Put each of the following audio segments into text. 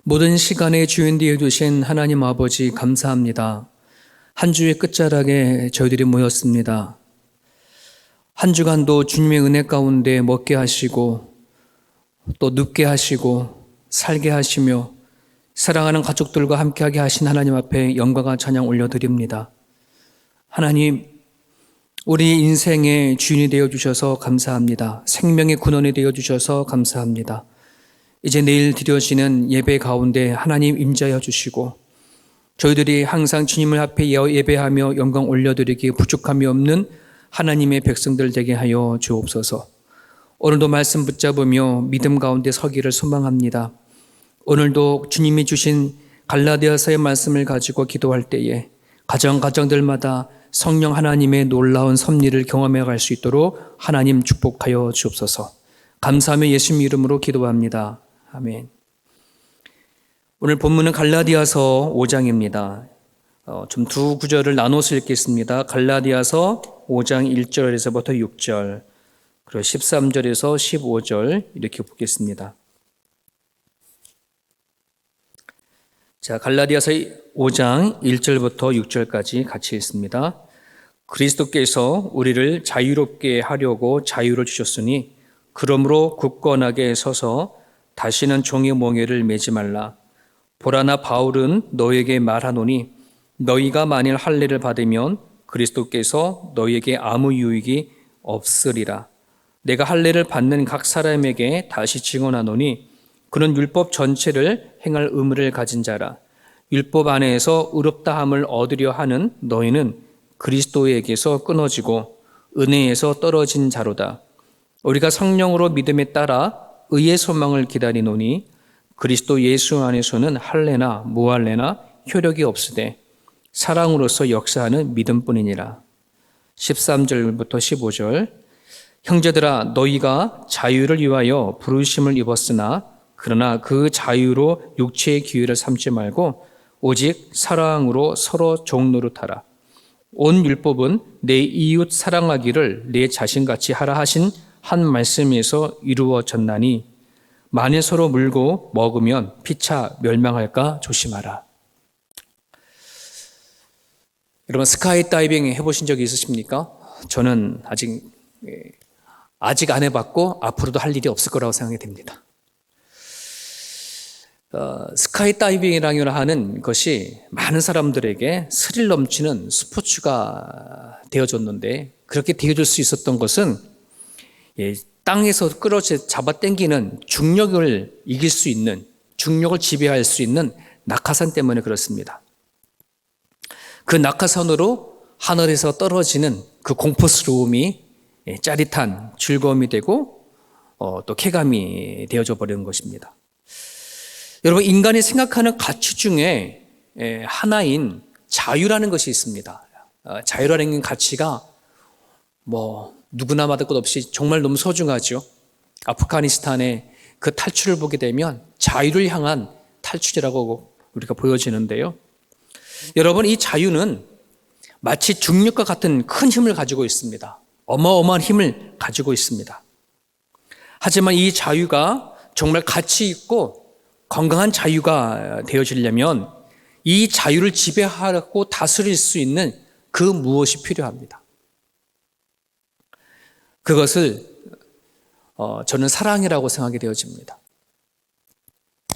모든 시간의 주인 되어 주신 하나님 아버지 감사합니다. 한 주의 끝자락에 저희들이 모였습니다. 한 주간도 주님의 은혜 가운데 먹게 하시고 또 눕게 하시고 살게 하시며 사랑하는 가족들과 함께하게 하신 하나님 앞에 영광과 찬양 올려드립니다. 하나님, 우리 인생의 주인이 되어 주셔서 감사합니다. 생명의 근원이 되어 주셔서 감사합니다. 이제 내일 드려지는 예배 가운데 하나님 임재하여 주시고 저희들이 항상 주님을 앞에 예배하며 영광 올려드리기에 부족함이 없는 하나님의 백성들 되게 하여 주옵소서. 오늘도 말씀 붙잡으며 믿음 가운데 서기를 소망합니다. 오늘도 주님이 주신 갈라디아서의 말씀을 가지고 기도할 때에 가정들마다 성령 하나님의 놀라운 섭리를 경험해 갈 수 있도록 하나님 축복하여 주옵소서. 감사하며 예수님 이름으로 기도합니다. 아멘. 오늘 본문은 갈라디아서 5장입니다. 좀 두 구절을 나눠서 읽겠습니다. 갈라디아서 5장 1절에서부터 6절, 그리고 13절에서 15절 이렇게 보겠습니다. 자, 갈라디아서 5장 1절부터 6절까지 같이 읽습니다. 그리스도께서 우리를 자유롭게 하려고 자유를 주셨으니 그러므로 굳건하게 서서 다시는 종의 몽에를 매지 말라. 보라, 나 바울은 너에게 말하노니 너희가 만일 할례를 받으면 그리스도께서 너희에게 아무 유익이 없으리라. 내가 할례를 받는 각 사람에게 다시 증언하노니 그는 율법 전체를 행할 의무를 가진 자라. 율법 안에서 의롭다함을 얻으려 하는 너희는 그리스도에게서 끊어지고 은혜에서 떨어진 자로다. 우리가 성령으로 믿음에 따라 의의 소망을 기다리노니 그리스도 예수 안에서는 할례나 무할례나 효력이 없으되 사랑으로서 역사하는 믿음뿐이니라. 13절부터 15절. 형제들아, 너희가 자유를 위하여 부르심을 입었으나 그러나 그 자유로 육체의 기회를 삼지 말고 오직 사랑으로 서로 종노릇하라. 온 율법은 내 이웃 사랑하기를 내 자신같이 하라 하신 한 말씀에서 이루어졌나니 만일 서로 물고 먹으면 피차 멸망할까 조심하라. 여러분, 스카이 다이빙 해보신 적이 있으십니까? 저는 아직 안 해봤고 앞으로도 할 일이 없을 거라고 생각이 됩니다. 스카이 다이빙이라고 하는 것이 많은 사람들에게 스릴 넘치는 스포츠가 되어졌는데, 그렇게 되어줄 수 있었던 것은 땅에서 끌어져 잡아 당기는 중력을 이길 수 있는, 중력을 지배할 수 있는 낙하산 때문에 그렇습니다. 그 낙하산으로 하늘에서 떨어지는 그 공포스러움이 짜릿한 즐거움이 되고 또 쾌감이 되어져 버리는 것입니다. 여러분, 인간이 생각하는 가치 중에 하나인 자유라는 것이 있습니다. 자유라는 가치가 누구나 받을 것 없이 정말 너무 소중하죠. 아프가니스탄의 그 탈출을 보게 되면 자유를 향한 탈출이라고 우리가 보여지는데요. 여러분, 이 자유는 마치 중력과 같은 큰 힘을 가지고 있습니다. 어마어마한 힘을 가지고 있습니다. 하지만 이 자유가 정말 가치 있고 건강한 자유가 되어지려면 이 자유를 지배하고 다스릴 수 있는 그 무엇이 필요합니다. 그것을 저는 사랑이라고 생각이 되어집니다.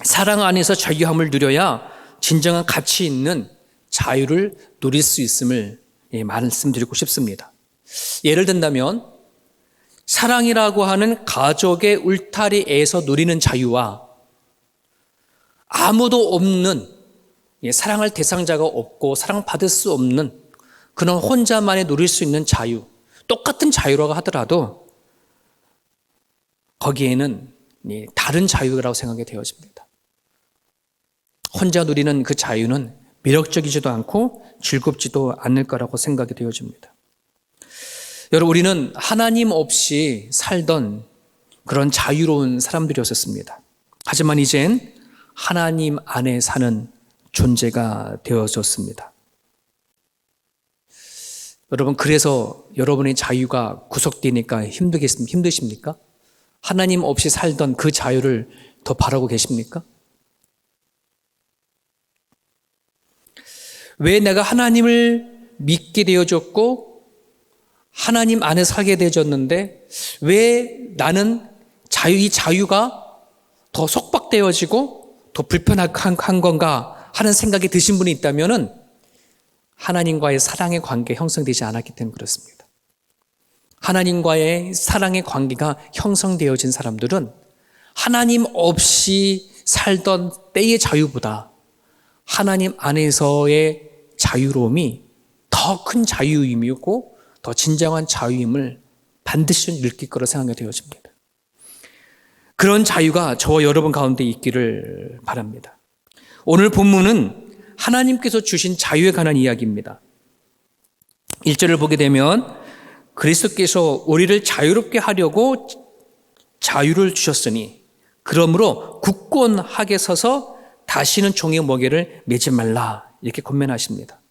사랑 안에서 자유함을 누려야 진정한 가치 있는 자유를 누릴 수 있음을 말씀드리고 싶습니다. 예를 든다면 사랑이라고 하는 가족의 울타리에서 누리는 자유와 아무도 없는, 사랑할 대상자가 없고 사랑받을 수 없는 그런 혼자만이 누릴 수 있는 자유, 똑같은 자유라고 하더라도 거기에는 다른 자유라고 생각이 되어집니다. 혼자 누리는 그 자유는 매력적이지도 않고 즐겁지도 않을 거라고 생각이 되어집니다. 여러분, 우리는 하나님 없이 살던 그런 자유로운 사람들이었습니다. 하지만 이젠 하나님 안에 사는 존재가 되어졌습니다. 여러분, 그래서 여러분의 자유가 구속되니까 힘드십니까? 하나님 없이 살던 그 자유를 더 바라고 계십니까? 왜 내가 하나님을 믿게 되어졌고 하나님 안에 살게 되어졌는데 왜 나는 이 자유가 더 속박되어지고 더 불편한 건가 하는 생각이 드신 분이 있다면 하나님과의 사랑의 관계 형성되지 않았기 때문에 그렇습니다. 하나님과의 사랑의 관계가 형성되어진 사람들은 하나님 없이 살던 때의 자유보다 하나님 안에서의 자유로움이 더 큰 자유임이고 더 진정한 자유임을 반드시 느낄 거라 생각이 되어집니다. 그런 자유가 저와 여러분 가운데 있기를 바랍니다. 오늘 본문은 하나님께서 주신 자유에 관한 이야기입니다. 1절을 보게 되면 그리스도께서 우리를 자유롭게 하려고 자유를 주셨으니 그러므로 굳건하게 서서 다시는 종의 멍에를 매지 말라 이렇게 권면하십니다.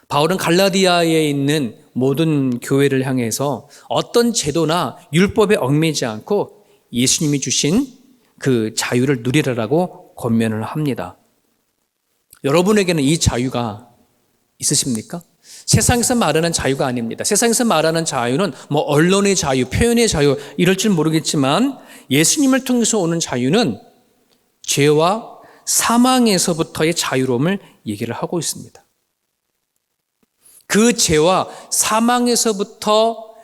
바울은 갈라디아에 있는 모든 교회를 향해서 어떤 제도나 율법에 얽매이지 않고 예수님이 주신 그 자유를 누리라라고 권면을 합니다. 여러분에게는 이 자유가 있으십니까? 세상에서 말하는 자유가 아닙니다. 세상에서 말하는 자유는 뭐 언론의 자유, 표현의 자유 이럴 줄 모르겠지만 예수님을 통해서 오는 자유는 죄와 사망에서부터의 자유로움을 얘기를 하고 있습니다. 그 죄와 사망에서부터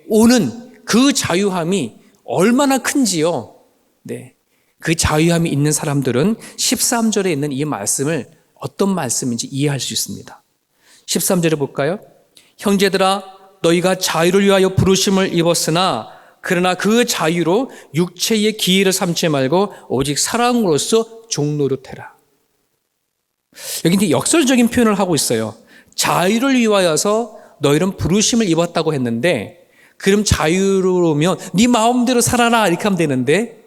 오는 그 자유함이 얼마나 큰지요. 네. 그 자유함이 있는 사람들은 13절에 있는 이 말씀을 어떤 말씀인지 이해할 수 있습니다. 13절에 볼까요? 형제들아 너희가 자유를 위하여 부르심을 입었으나 그러나 그 자유로 육체의 기회를 삼지 말고 오직 사랑으로서 종노릇해라. 여기 이제 역설적인 표현을 하고 있어요. 자유를 위하여서 너희는 부르심을 입었다고 했는데 그럼 자유로우면 네 마음대로 살아라 이렇게 하면 되는데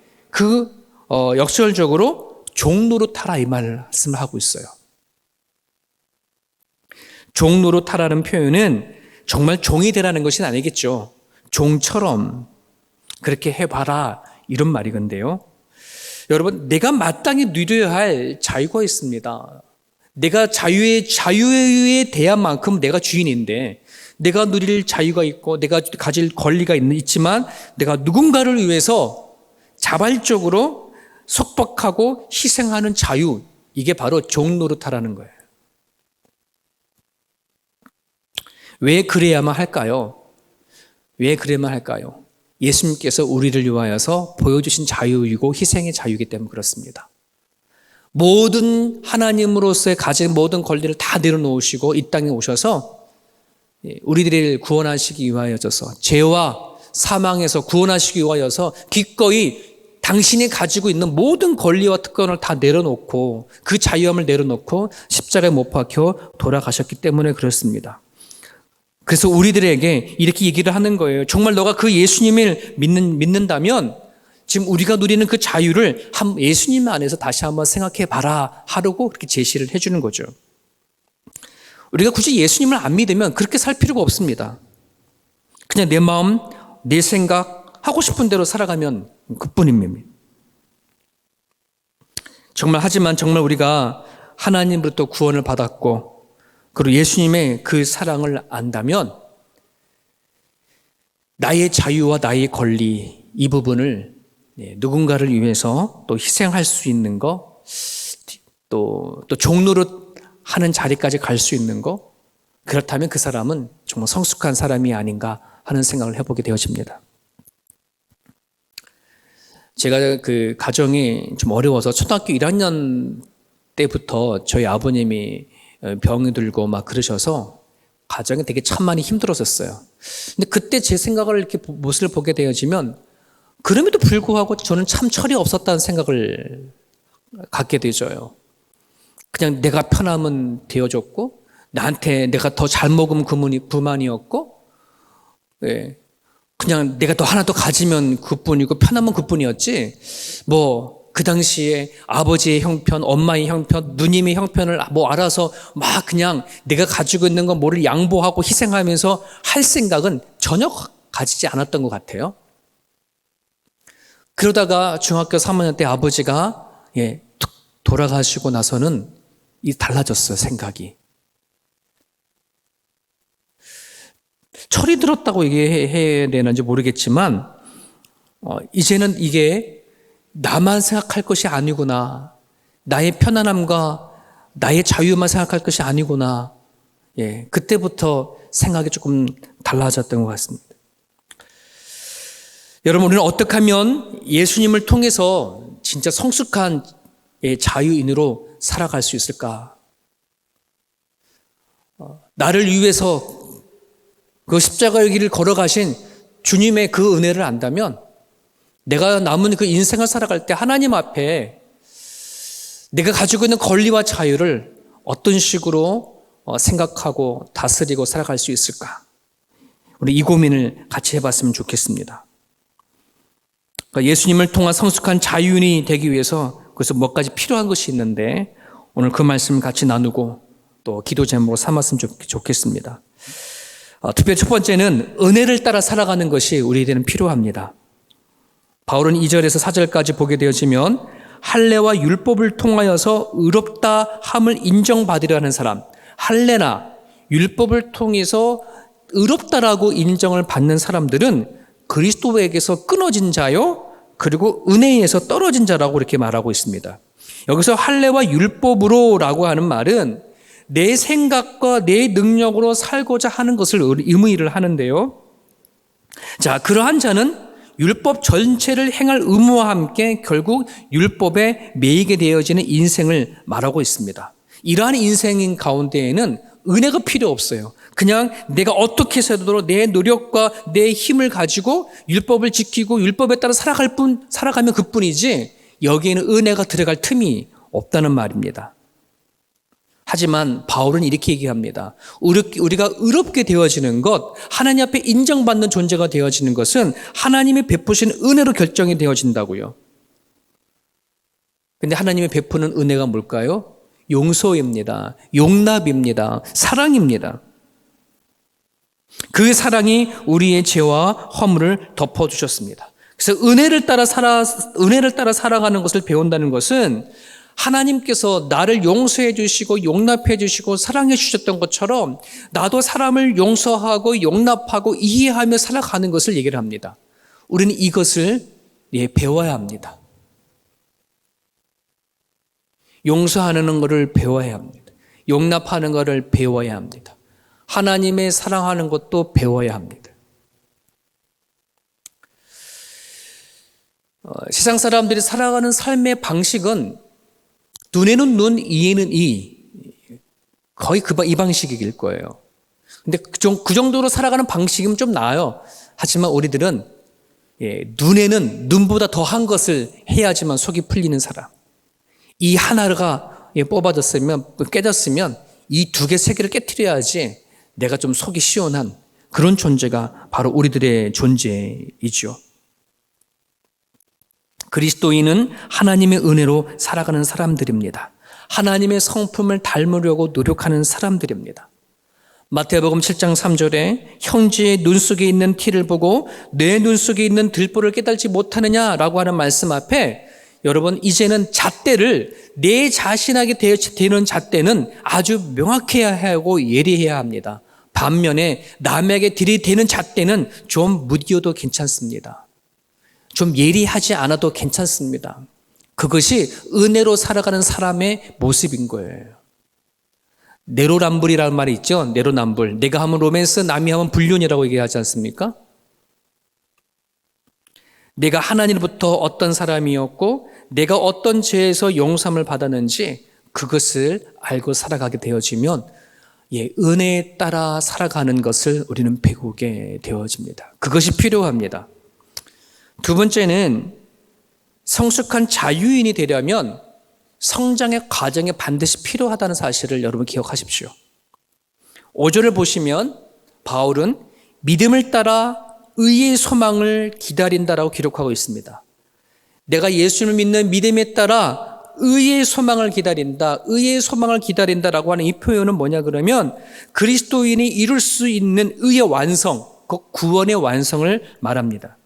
역설적으로 종노릇하라 이 말씀을 하고 있어요. 종노릇하라는 표현은 정말 종이 되라는 것이 아니겠죠. 종처럼 그렇게 해봐라 이런 말이건데요. 여러분 내가 마땅히 누려야 할 자유가 있습니다. 내가 자유에 대한 만큼 내가 주인인데 내가 누릴 자유가 있고 내가 가질 권리가 있지만 내가 누군가를 위해서 자발적으로 속박하고 희생하는 자유 이게 바로 종노릇하라는 거예요. 왜 그래야만 할까요? 왜 그래야만 할까요? 예수님께서 우리를 위하여서 보여주신 자유이고 희생의 자유이기 때문에 그렇습니다. 모든 하나님으로서의 가진 모든 권리를 다 내려놓으시고 이 땅에 오셔서 우리들을 구원하시기 위하여서 죄와 사망에서 구원하시기 위하여서 기꺼이 당신이 가지고 있는 모든 권리와 특권을 다 내려놓고 그 자유함을 내려놓고 십자가에 못 박혀 돌아가셨기 때문에 그렇습니다. 그래서 우리들에게 이렇게 얘기를 하는 거예요. 정말 너가 그 예수님을 믿는다면 지금 우리가 누리는 그 자유를 예수님 안에서 다시 한번 생각해 봐라 하려고 그렇게 제시를 해주는 거죠. 우리가 굳이 예수님을 안 믿으면 그렇게 살 필요가 없습니다. 그냥 내 마음, 내 생각, 하고 싶은 대로 살아가면 그뿐입니다. 하지만 정말 우리가 하나님으로부터 구원을 받았고 그리고 예수님의 그 사랑을 안다면 나의 자유와 나의 권리 이 부분을 누군가를 위해서 또 희생할 수 있는 거, 또 종노릇 하는 자리까지 갈 수 있는 거, 그렇다면 그 사람은 정말 성숙한 사람이 아닌가 하는 생각을 해보게 되어집니다. 제가 그 가정이 좀 어려워서 초등학교 1학년 때부터 저희 아버님이 병이 들고 막 그러셔서 가정이 되게 참 많이 힘들었었어요. 근데 그때 제 생각을 이렇게 모습을 보게 되어지면 그럼에도 불구하고 저는 참 철이 없었다는 생각을 갖게 되죠. 그냥 내가 편하면 되어졌고 나한테 내가 더 잘 먹으면 그만이었고 그냥 내가 더 하나 더 가지면 그뿐이고 편하면 그뿐이었지 그 당시에 아버지의 형편, 엄마의 형편, 누님의 형편을 알아서 막 그냥 내가 가지고 있는 건 뭐를 양보하고 희생하면서 할 생각은 전혀 가지지 않았던 것 같아요. 그러다가 중학교 3학년 때 아버지가 돌아가시고 나서는 달라졌어요, 생각이. 철이 들었다고 얘기해야 되는지 모르겠지만, 이제는 이게 나만 생각할 것이 아니구나. 나의 편안함과 나의 자유만 생각할 것이 아니구나. 예, 그때부터 생각이 조금 달라졌던 것 같습니다. 여러분, 우리는 어떻게 하면 예수님을 통해서 진짜 성숙한 자유인으로 살아갈 수 있을까? 나를 위해서 그 십자가의 길을 걸어가신 주님의 그 은혜를 안다면 내가 남은 그 인생을 살아갈 때 하나님 앞에 내가 가지고 있는 권리와 자유를 어떤 식으로 생각하고 다스리고 살아갈 수 있을까? 우리 이 고민을 같이 해봤으면 좋겠습니다. 그러니까 예수님을 통한 성숙한 자유인이 되기 위해서 그래서 몇 가지 필요한 것이 있는데 오늘 그 말씀을 같이 나누고 또 기도 제목으로 삼았으면 좋겠습니다. 특별히 첫 번째는 은혜를 따라 살아가는 것이 우리에게는 필요합니다. 바울은 2절에서 4절까지 보게 되어지면 할례와 율법을 통하여서 의롭다 함을 인정받으려 하는 사람, 할례나 율법을 통해서 의롭다라고 인정을 받는 사람들은 그리스도에게서 끊어진 자요, 그리고 은혜에서 떨어진 자라고 이렇게 말하고 있습니다. 여기서 할례와 율법으로라고 하는 말은 내 생각과 내 능력으로 살고자 하는 것을 의미를 하는데요. 자, 그러한 자는 율법 전체를 행할 의무와 함께 결국 율법에 매이게 되어지는 인생을 말하고 있습니다. 이러한 인생인 가운데에는 은혜가 필요 없어요. 그냥 내가 어떻게 해서도 내 노력과 내 힘을 가지고 율법을 지키고 율법에 따라 살아가면 그뿐이지 여기에는 은혜가 들어갈 틈이 없다는 말입니다. 하지만 바울은 이렇게 얘기합니다. 우리가 의롭게 되어지는 것, 하나님 앞에 인정받는 존재가 되어지는 것은 하나님이 베푸신 은혜로 결정이 되어진다고요. 근데 하나님이 베푸는 은혜가 뭘까요? 용서입니다. 용납입니다. 사랑입니다. 그 사랑이 우리의 죄와 허물을 덮어주셨습니다. 그래서 은혜를 따라 살아가는 것을 배운다는 것은 하나님께서 나를 용서해 주시고 용납해 주시고 사랑해 주셨던 것처럼 나도 사람을 용서하고 용납하고 이해하며 살아가는 것을 얘기를 합니다. 우리는 이것을 배워야 합니다. 용서하는 것을 배워야 합니다. 용납하는 것을 배워야 합니다. 하나님의 사랑하는 것도 배워야 합니다. 세상 사람들이 살아가는 삶의 방식은 눈에는 눈, 이에는 이. 거의 이 방식일 거예요. 근데 그 정도로 살아가는 방식이면 좀 나아요. 하지만 우리들은 눈에는 눈보다 더한 것을 해야지만 속이 풀리는 사람. 이 하나가 깨졌으면 이 두 개, 세 개를 깨트려야지 내가 좀 속이 시원한 그런 존재가 바로 우리들의 존재이죠. 그리스도인은 하나님의 은혜로 살아가는 사람들입니다. 하나님의 성품을 닮으려고 노력하는 사람들입니다. 마태복음 7장 3절에 형제의 눈 속에 있는 티를 보고 내 눈 속에 있는 들보를 깨달지 못하느냐라고 하는 말씀 앞에 여러분 이제는 잣대를 내 자신에게 되는 잣대는 아주 명확해야 하고 예리해야 합니다. 반면에 남에게 들이대는 잣대는 좀 무디어도 괜찮습니다. 좀 예리하지 않아도 괜찮습니다. 그것이 은혜로 살아가는 사람의 모습인 거예요. 내로남불이라는 말이 있죠. 내로남불. 내가 하면 로맨스, 남이 하면 불륜이라고 얘기하지 않습니까? 내가 하나님으로부터 어떤 사람이었고 내가 어떤 죄에서 용서함을 받았는지 그것을 알고 살아가게 되어지면 은혜에 따라 살아가는 것을 우리는 배우게 되어집니다. 그것이 필요합니다. 두 번째는 성숙한 자유인이 되려면 성장의 과정이 반드시 필요하다는 사실을 여러분 기억하십시오. 5절을 보시면 바울은 믿음을 따라 의의 소망을 기다린다라고 기록하고 있습니다. 내가 예수를 믿는 믿음에 따라 의의 소망을 기다린다. 의의 소망을 기다린다라고 하는 이 표현은 뭐냐 그러면 그리스도인이 이룰 수 있는 의의 완성, 그 구원의 완성을 말합니다.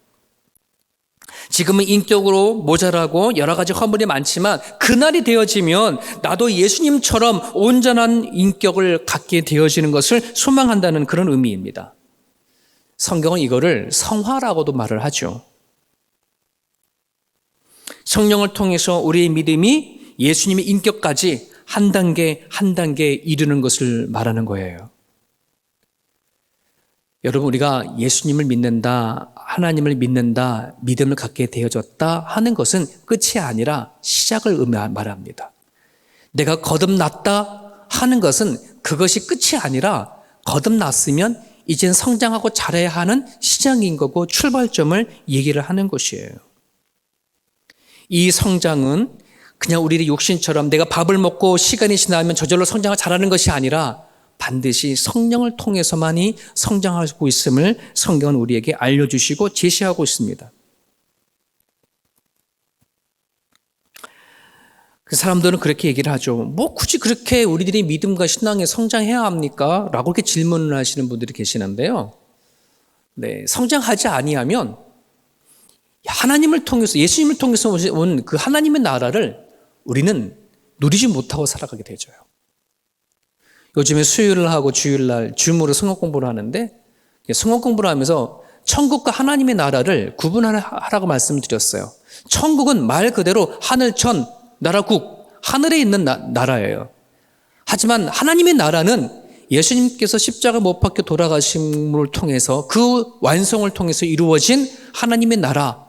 지금은 인격으로 모자라고 여러 가지 허물이 많지만 그날이 되어지면 나도 예수님처럼 온전한 인격을 갖게 되어지는 것을 소망한다는 그런 의미입니다. 성경은 이거를 성화라고도 말을 하죠. 성령을 통해서 우리의 믿음이 예수님의 인격까지 한 단계 한 단계 이르는 것을 말하는 거예요. 여러분, 우리가 예수님을 믿는다, 하나님을 믿는다, 믿음을 갖게 되어졌다 하는 것은 끝이 아니라 시작을 말합니다. 내가 거듭났다 하는 것은 그것이 끝이 아니라 거듭났으면 이젠 성장하고 자라야 하는 시작인 거고 출발점을 얘기를 하는 것이에요. 이 성장은 그냥 우리의 육신처럼 내가 밥을 먹고 시간이 지나면 저절로 성장을 잘하는 것이 아니라 반드시 성령을 통해서만이 성장하고 있음을 성경은 우리에게 알려주시고 제시하고 있습니다. 그 사람들은 그렇게 얘기를 하죠. 뭐 굳이 그렇게 우리들이 믿음과 신앙에 성장해야 합니까? 라고 이렇게 질문을 하시는 분들이 계시는데요. 네, 성장하지 아니하면 하나님을 통해서, 예수님을 통해서 온 그 하나님의 나라를 우리는 누리지 못하고 살아가게 되죠. 요즘에 수요일을 하고 주일날 줌으로 성경 공부를 하는데 성경 공부를 하면서 천국과 하나님의 나라를 구분하라고 말씀을 드렸어요. 천국은 말 그대로 하늘천, 나라국, 하늘에 있는 나라예요. 하지만 하나님의 나라는 예수님께서 십자가 못 박혀 돌아가심을 통해서 그 완성을 통해서 이루어진 하나님의 나라,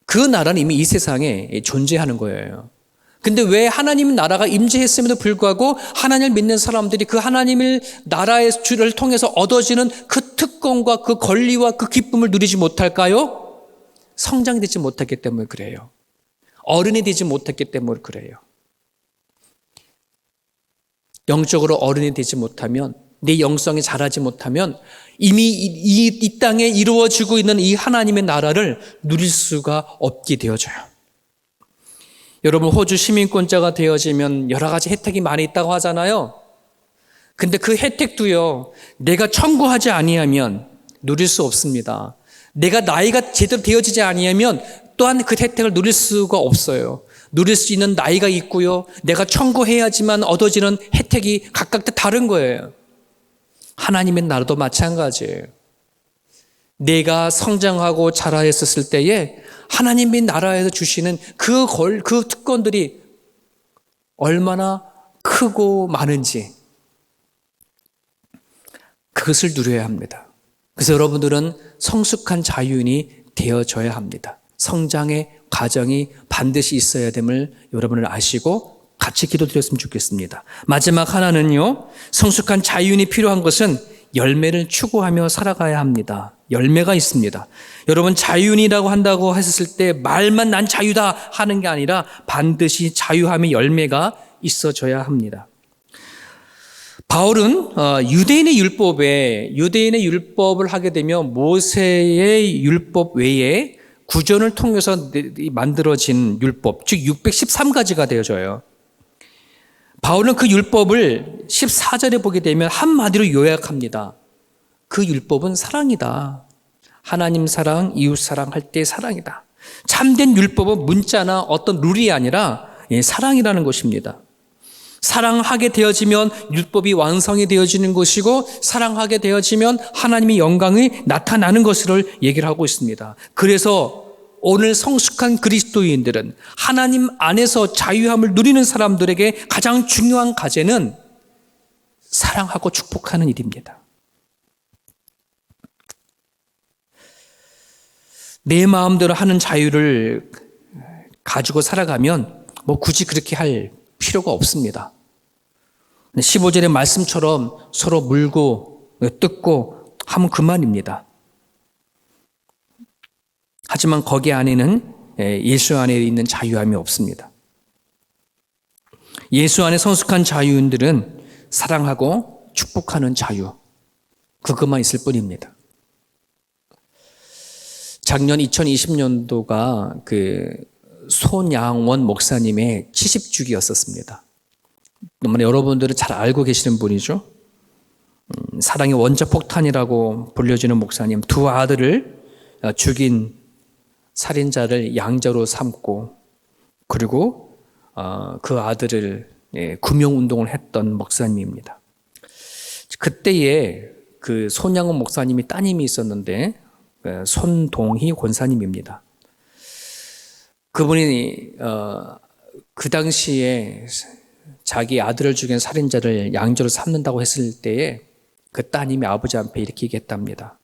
그 나라는 이미 이 세상에 존재하는 거예요. 근데 왜 하나님 나라가 임재했음에도 불구하고 하나님을 믿는 사람들이 그 하나님의 나라의 주를 통해서 얻어지는 그 특권과 그 권리와 그 기쁨을 누리지 못할까요? 성장이 되지 못했기 때문에 그래요. 어른이 되지 못했기 때문에 그래요. 영적으로 어른이 되지 못하면, 내 영성이 자라지 못하면 이미 이 땅에 이루어지고 있는 이 하나님의 나라를 누릴 수가 없게 되어져요. 여러분, 호주 시민권자가 되어지면 여러 가지 혜택이 많이 있다고 하잖아요. 근데 그 혜택도요, 내가 청구하지 아니하면 누릴 수 없습니다. 내가 나이가 제대로 되어지지 아니하면 또한 그 혜택을 누릴 수가 없어요. 누릴 수 있는 나이가 있고요, 내가 청구해야지만 얻어지는 혜택이 각각 다 다른 거예요. 하나님의 나라도 마찬가지예요. 내가 성장하고 자라했었을 때에 하나님의 나라에서 주시는 그 특권들이 얼마나 크고 많은지 그것을 누려야 합니다. 그래서 여러분들은 성숙한 자유인이 되어져야 합니다. 성장의 과정이 반드시 있어야 됨을 여러분을 아시고 같이 기도드렸으면 좋겠습니다. 마지막 하나는요, 성숙한 자유인이 필요한 것은 열매를 추구하며 살아가야 합니다. 열매가 있습니다. 여러분, 자유인이라고 한다고 했을 때 말만 난 자유다 하는 게 아니라 반드시 자유함의 열매가 있어져야 합니다. 바울은 유대인의 율법을 하게 되면 모세의 율법 외에 구전을 통해서 만들어진 율법, 즉 613가지가 되어져요. 바울은 그 율법을 14절에 보게 되면 한마디로 요약합니다. 그 율법은 사랑이다. 하나님 사랑, 이웃 사랑할 때 사랑이다. 참된 율법은 문자나 어떤 룰이 아니라 사랑이라는 것입니다. 사랑하게 되어지면 율법이 완성이 되어지는 것이고, 사랑하게 되어지면 하나님의 영광이 나타나는 것을 얘기를 하고 있습니다. 그래서 오늘 성숙한 그리스도인들은 하나님 안에서 자유함을 누리는 사람들에게 가장 중요한 과제는 사랑하고 축복하는 일입니다. 내 마음대로 하는 자유를 가지고 살아가면 뭐 굳이 그렇게 할 필요가 없습니다. 15절의 말씀처럼 서로 물고 뜯고 하면 그만입니다. 하지만 거기 안에는 예수 안에 있는 자유함이 없습니다. 예수 안에 성숙한 자유인들은 사랑하고 축복하는 자유, 그것만 있을 뿐입니다. 작년 2020년도가 그 손양원 목사님의 70주기였었습니다. 너무나 여러분들은 잘 알고 계시는 분이죠. 사랑의 원자폭탄이라고 불려지는 목사님, 두 아들을 죽인 살인자를 양자로 삼고 그리고 그 아들을 구명운동을 했던 목사님입니다. 그때에 그 손양원 목사님이 따님이 있었는데 손동희 권사님입니다. 그분이 그 당시에 자기 아들을 죽인 살인자를 양자로 삼는다고 했을 때에 그 따님이 아버지 앞에 이렇게 얘기했답니다.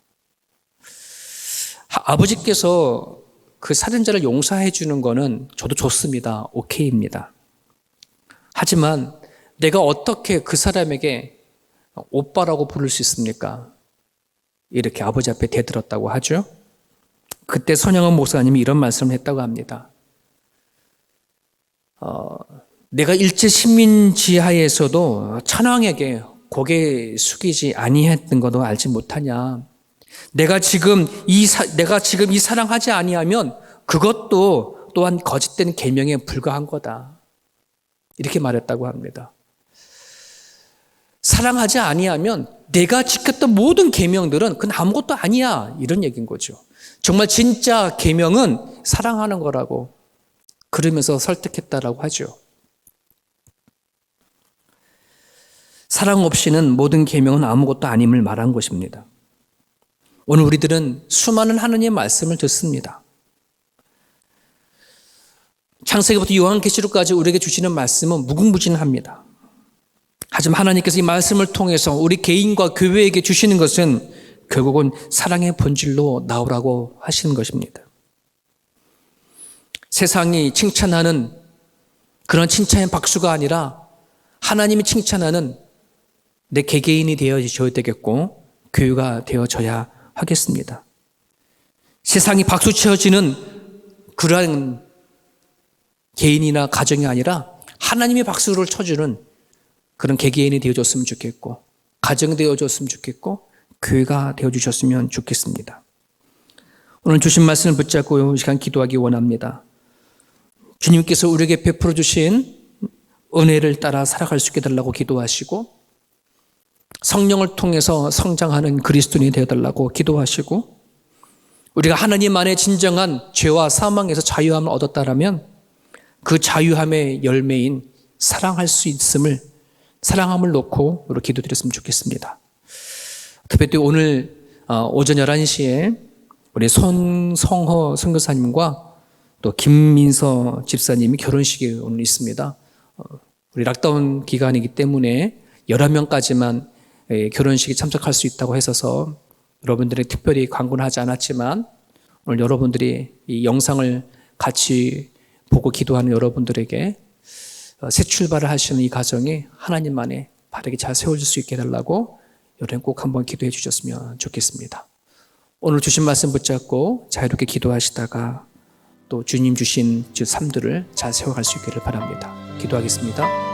아버지께서 그 살인자를 용서해 주는 거는 저도 좋습니다. 오케이입니다. 하지만 내가 어떻게 그 사람에게 오빠라고 부를 수 있습니까? 이렇게 아버지 앞에 대들었다고 하죠. 그때 손양원 목사님이 이런 말씀을 했다고 합니다. 내가 일제 식민지하에서도 천황에게 고개 숙이지 아니했던 것도 알지 못하냐. 내가 지금 이 사랑하지 아니하면 그것도 또한 거짓된 계명에 불과한 거다. 이렇게 말했다고 합니다. 사랑하지 아니하면 내가 지켰던 모든 계명들은 그건 아무것도 아니야. 이런 얘기인 거죠. 정말 진짜 계명은 사랑하는 거라고 그러면서 설득했다라고 하죠. 사랑 없이는 모든 계명은 아무것도 아님을 말한 것입니다. 오늘 우리들은 수많은 하나님의 말씀을 듣습니다. 창세기부터 요한계시록까지 우리에게 주시는 말씀은 무궁무진합니다. 하지만 하나님께서 이 말씀을 통해서 우리 개인과 교회에게 주시는 것은 결국은 사랑의 본질로 나오라고 하시는 것입니다. 세상이 칭찬하는 그런 칭찬의 박수가 아니라 하나님이 칭찬하는 내 개개인이 되어져야 되겠고 교회가 되어져야 하겠습니다. 세상이 박수 치어지는 그러한 개인이나 가정이 아니라 하나님의 박수를 쳐주는 그런 개개인이 되어줬으면 좋겠고 가정이 되어줬으면 좋겠고 교회가 되어주셨으면 좋겠습니다. 오늘 주신 말씀을 붙잡고 이 시간 기도하기 원합니다. 주님께서 우리에게 베풀어 주신 은혜를 따라 살아갈 수 있게 해달라고 기도하시고 성령을 통해서 성장하는 그리스도인이 되어달라고 기도하시고 우리가 하나님 안에 진정한 죄와 사망에서 자유함을 얻었다라면 그 자유함의 열매인 사랑할 수 있음을 사랑함을 놓고 우리 기도드렸으면 좋겠습니다. 특별히 오늘 오전 11시에 우리 손성호 선교사님과 또 김민서 집사님이 결혼식이 오늘 있습니다. 우리 락다운 기간이기 때문에 11명까지만 결혼식에 참석할 수 있다고 했어서 여러분들이 특별히 광고는 하지 않았지만 오늘 여러분들이 이 영상을 같이 보고 기도하는 여러분들에게 새 출발을 하시는 이 가정이 하나님 안에 바르게 잘 세워질 수 있게 해달라고 여러분 꼭 한번 기도해 주셨으면 좋겠습니다. 오늘 주신 말씀 붙잡고 자유롭게 기도하시다가 또 주님 주신 삶들을 잘 세워갈 수 있기를 바랍니다. 기도하겠습니다.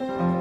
주옵소서.